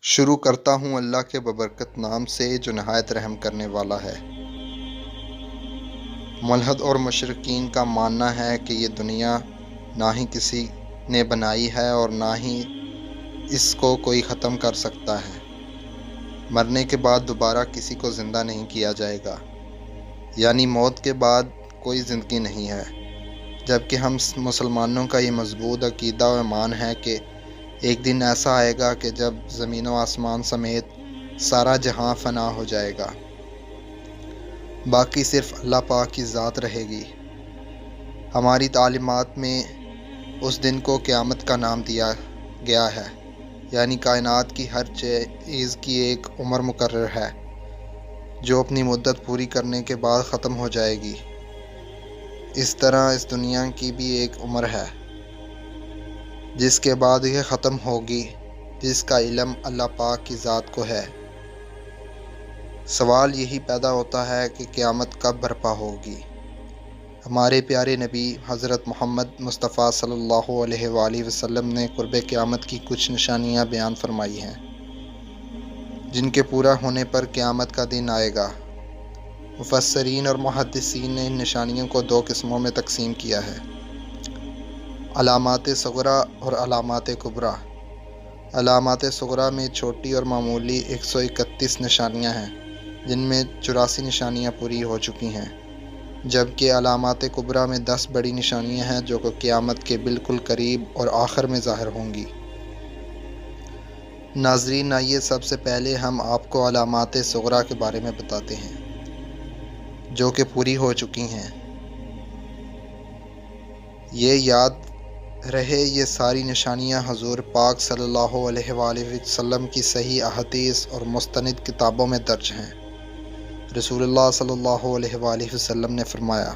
شروع کرتا ہوں اللہ کے ببرکت نام سے جو نہایت رحم کرنے والا ہے۔ ملحد اور مشرکین کا ماننا ہے کہ یہ دنیا نہ ہی کسی نے بنائی ہے اور نہ ہی اس کو کوئی ختم کر سکتا ہے۔ مرنے کے بعد دوبارہ کسی کو زندہ نہیں کیا جائے گا، یعنی موت کے بعد کوئی زندگی نہیں ہے، جبکہ ہم مسلمانوں کا یہ مضبوط عقیدہ و ایمان ہے کہ ایک دن ایسا آئے گا کہ جب زمین و آسمان سمیت سارا جہاں فنا ہو جائے گا، باقی صرف اللہ پاک کی ذات رہے گی۔ ہماری تعلیمات میں اس دن کو قیامت کا نام دیا گیا ہے، یعنی کائنات کی ہر چیز کی ایک عمر مقرر ہے جو اپنی مدت پوری کرنے کے بعد ختم ہو جائے گی۔ اس طرح اس دنیا کی بھی ایک عمر ہے جس کے بعد یہ ختم ہوگی، جس کا علم اللہ پاک کی ذات کو ہے۔ سوال یہی پیدا ہوتا ہے کہ قیامت کب برپا ہوگی؟ ہمارے پیارے نبی حضرت محمد مصطفیٰ صلی اللہ علیہ وآلہ وسلم نے قرب قیامت کی کچھ نشانیاں بیان فرمائی ہیں، جن کے پورا ہونے پر قیامت کا دن آئے گا۔ مفسرین اور محدثین نے ان نشانیوں کو دو قسموں میں تقسیم کیا ہے: علامات صغریٰ اور علامات کبریٰ۔ علامات صغریٰ میں چھوٹی اور معمولی 131 نشانیاں ہیں، جن میں 84 نشانیاں پوری ہو چکی ہیں، جبکہ علامات کبریٰ میں 10 بڑی نشانیاں ہیں جو کہ قیامت کے بالکل قریب اور آخر میں ظاہر ہوں گی۔ ناظرین، آئیے سب سے پہلے ہم آپ کو علامات صغریٰ کے بارے میں بتاتے ہیں جو کہ پوری ہو چکی ہیں۔ یہ یاد رہے، یہ ساری نشانیاں حضور پاک صلی اللہ علیہ وآلہ وسلم کی صحیح احادیث اور مستند کتابوں میں درج ہیں۔ رسول اللہ صلی اللہ علیہ وآلہ وسلم نے فرمایا،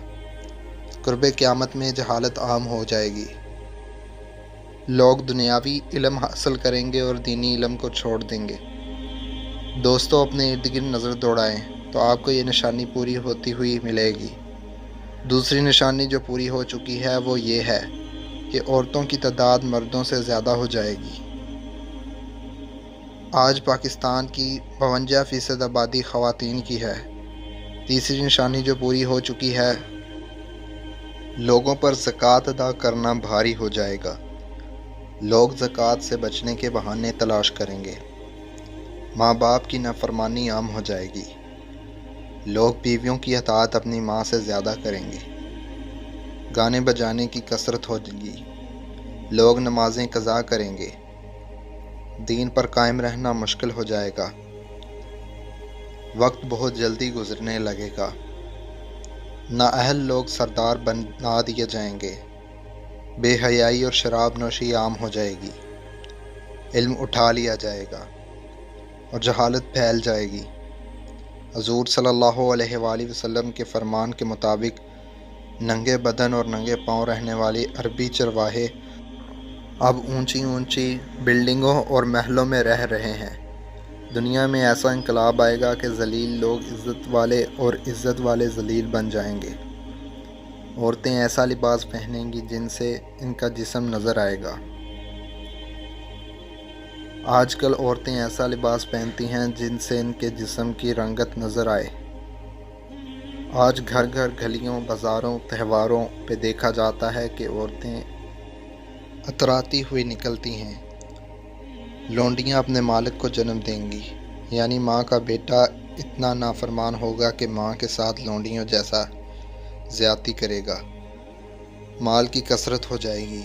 قرب قیامت میں جہالت عام ہو جائے گی، لوگ دنیاوی علم حاصل کریں گے اور دینی علم کو چھوڑ دیں گے۔ دوستو، اپنے ارد گرد نظر دوڑائیں تو آپ کو یہ نشانی پوری ہوتی ہوئی ملے گی۔ دوسری نشانی جو پوری ہو چکی ہے وہ یہ ہے کہ عورتوں کی تعداد مردوں سے زیادہ ہو جائے گی۔ آج پاکستان کی 52% آبادی خواتین کی ہے۔ تیسری نشانی جو پوری ہو چکی ہے، لوگوں پر زکوٰۃ ادا کرنا بھاری ہو جائے گا۔ لوگ زکوٰۃ سے بچنے کے بہانے تلاش کریں گے۔ ماں باپ کی نافرمانی عام ہو جائے گی۔ لوگ بیویوں کی اطاعت اپنی ماں سے زیادہ کریں گے۔ گانے بجانے کی کثرت ہوگی۔ لوگ نمازیں قضا کریں گے۔ دین پر قائم رہنا مشکل ہو جائے گا۔ وقت بہت جلدی گزرنے لگے گا۔ نااہل لوگ سردار بنا دیے جائیں گے۔ بے حیائی اور شراب نوشی عام ہو جائے گی۔ علم اٹھا لیا جائے گا اور جہالت پھیل جائے گی۔ حضور صلی اللہ علیہ وآلہ وسلم کے فرمان کے مطابق ننگے بدن اور ننگے پاؤں رہنے والے عربی چرواہے اب اونچی اونچی بلڈنگوں اور محلوں میں رہ رہے ہیں۔ دنیا میں ایسا انقلاب آئے گا کہ ذلیل لوگ عزت والے اور عزت والے ذلیل بن جائیں گے۔ عورتیں ایسا لباس پہنیں گی جن سے ان کا جسم نظر آئے گا۔ آج کل عورتیں ایسا لباس پہنتی ہیں جن سے ان کے جسم کی رنگت نظر آئے۔ آج گھر گھر، گلیوں، بازاروں، تہواروں پہ دیکھا جاتا ہے کہ عورتیں اتراتی ہوئی نکلتی ہیں۔ لونڈیاں اپنے مالک کو جنم دیں گی، یعنی ماں کا بیٹا اتنا نافرمان ہوگا کہ ماں کے ساتھ لونڈیوں جیسا زیادتی کرے گا۔ مال کی کثرت ہو جائے گی۔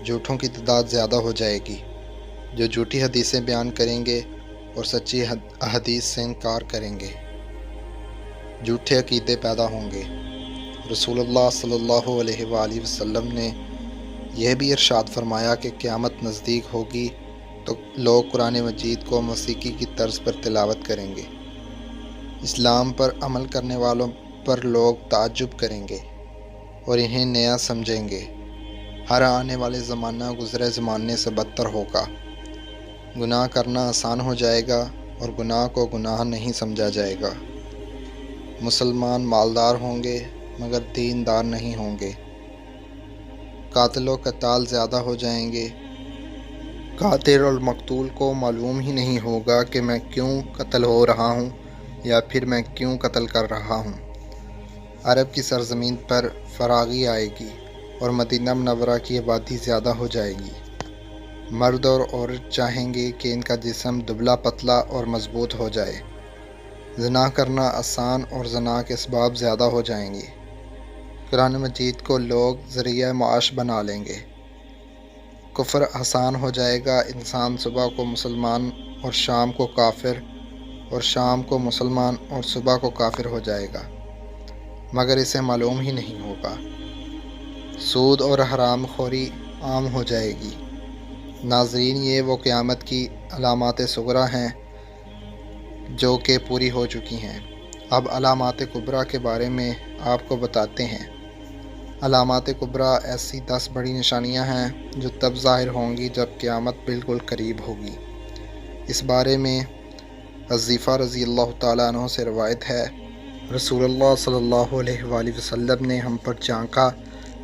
جھوٹوں کی تعداد زیادہ ہو جائے گی، جو جھوٹی حدیثیں بیان کریں گے اور سچی احادیث سے انکار کریں گے۔ جھوٹے عقیدے پیدا ہوں گے۔ رسول اللہ صلی اللہ علیہ وآلہ وسلم نے یہ بھی ارشاد فرمایا کہ قیامت نزدیک ہوگی تو لوگ قرآن مجید کو موسیقی کی طرز پر تلاوت کریں گے۔ اسلام پر عمل کرنے والوں پر لوگ تعجب کریں گے اور انہیں نیا سمجھیں گے۔ ہر آنے والے زمانہ گزرے زمانے سے بدتر ہوگا۔ گناہ کرنا آسان ہو جائے گا اور گناہ کو گناہ نہیں سمجھا جائے گا۔ مسلمان مالدار ہوں گے مگر دیندار نہیں ہوں گے۔ قاتل و قتال زیادہ ہو جائیں گے۔ قاتل اور مقتول کو معلوم ہی نہیں ہوگا کہ میں کیوں قتل ہو رہا ہوں یا پھر میں کیوں قتل کر رہا ہوں۔ عرب کی سرزمین پر فراغی آئے گی اور مدینہ منورہ کی آبادی زیادہ ہو جائے گی۔ مرد اور عورت چاہیں گے کہ ان کا جسم دبلا پتلا اور مضبوط ہو جائے۔ زنا کرنا آسان اور زنا کے اسباب زیادہ ہو جائیں گے۔ قرآن مجید کو لوگ ذریعہ معاش بنا لیں گے۔ کفر آسان ہو جائے گا۔ انسان صبح کو مسلمان اور شام کو کافر، اور شام کو مسلمان اور صبح کو کافر ہو جائے گا، مگر اسے معلوم ہی نہیں ہوگا۔ سود اور حرام خوری عام ہو جائے گی۔ ناظرین، یہ وہ قیامت کی علامات صغریٰ ہیں جو کہ پوری ہو چکی ہیں۔ اب علامات کبریٰ کے بارے میں آپ کو بتاتے ہیں۔ علامات کبریٰ ایسی 10 بڑی نشانیاں ہیں جو تب ظاہر ہوں گی جب قیامت بالکل قریب ہوگی۔ اس بارے میں حذیفہ رضی اللہ تعالیٰ عنہ سے روایت ہے، رسول اللہ صلی اللہ علیہ وآلہ وسلم نے ہم پر جھانکا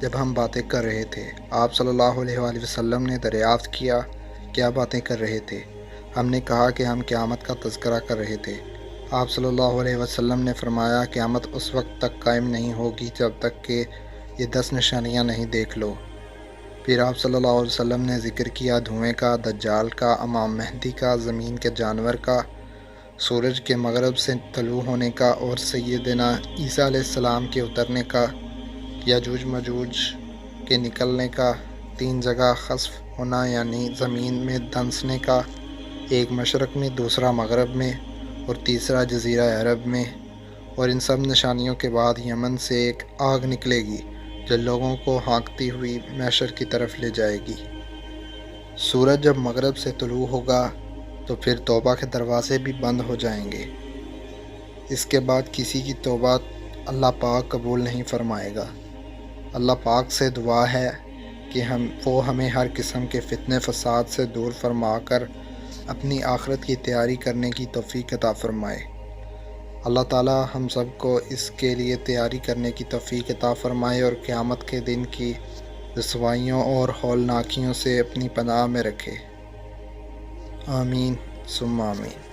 جب ہم باتیں کر رہے تھے۔ آپ صلی اللہ علیہ وآلہ وسلم نے دریافت کیا کیا باتیں کر رہے تھے؟ ہم نے کہا کہ ہم قیامت کا تذکرہ کر رہے تھے۔ آپ صلی اللہ علیہ وسلم نے فرمایا، قیامت اس وقت تک قائم نہیں ہوگی جب تک کہ یہ 10 نشانیاں نہیں دیکھ لو۔ پھر آپ صلی اللہ علیہ وسلم نے ذکر کیا دھوئیں کا، دجال کا، امام مہدی کا، زمین کے جانور کا، سورج کے مغرب سے طلوع ہونے کا اور سیدنا عیسیٰ علیہ السلام کے اترنے کا، یاجوج ماجوج کے نکلنے کا، 3 جگہ خسف ہونا یعنی زمین میں دھنسنے کا، ایک مشرق میں، دوسرا مغرب میں اور تیسرا جزیرہ عرب میں۔ اور ان سب نشانیوں کے بعد یمن سے ایک آگ نکلے گی جو لوگوں کو ہانکتی ہوئی محشر کی طرف لے جائے گی۔ سورج جب مغرب سے طلوع ہوگا تو پھر توبہ کے دروازے بھی بند ہو جائیں گے۔ اس کے بعد کسی کی توبہ اللہ پاک قبول نہیں فرمائے گا۔ اللہ پاک سے دعا ہے کہ وہ ہمیں ہر قسم کے فتنے فساد سے دور فرما کر اپنی آخرت کی تیاری کرنے کی توفیق عطا فرمائے۔ اللہ تعالی ہم سب کو اس کے لیے تیاری کرنے کی توفیق عطا فرمائے اور قیامت کے دن کی رسوائیوں اور ہولناکیوں سے اپنی پناہ میں رکھے۔ آمین ثم آمین۔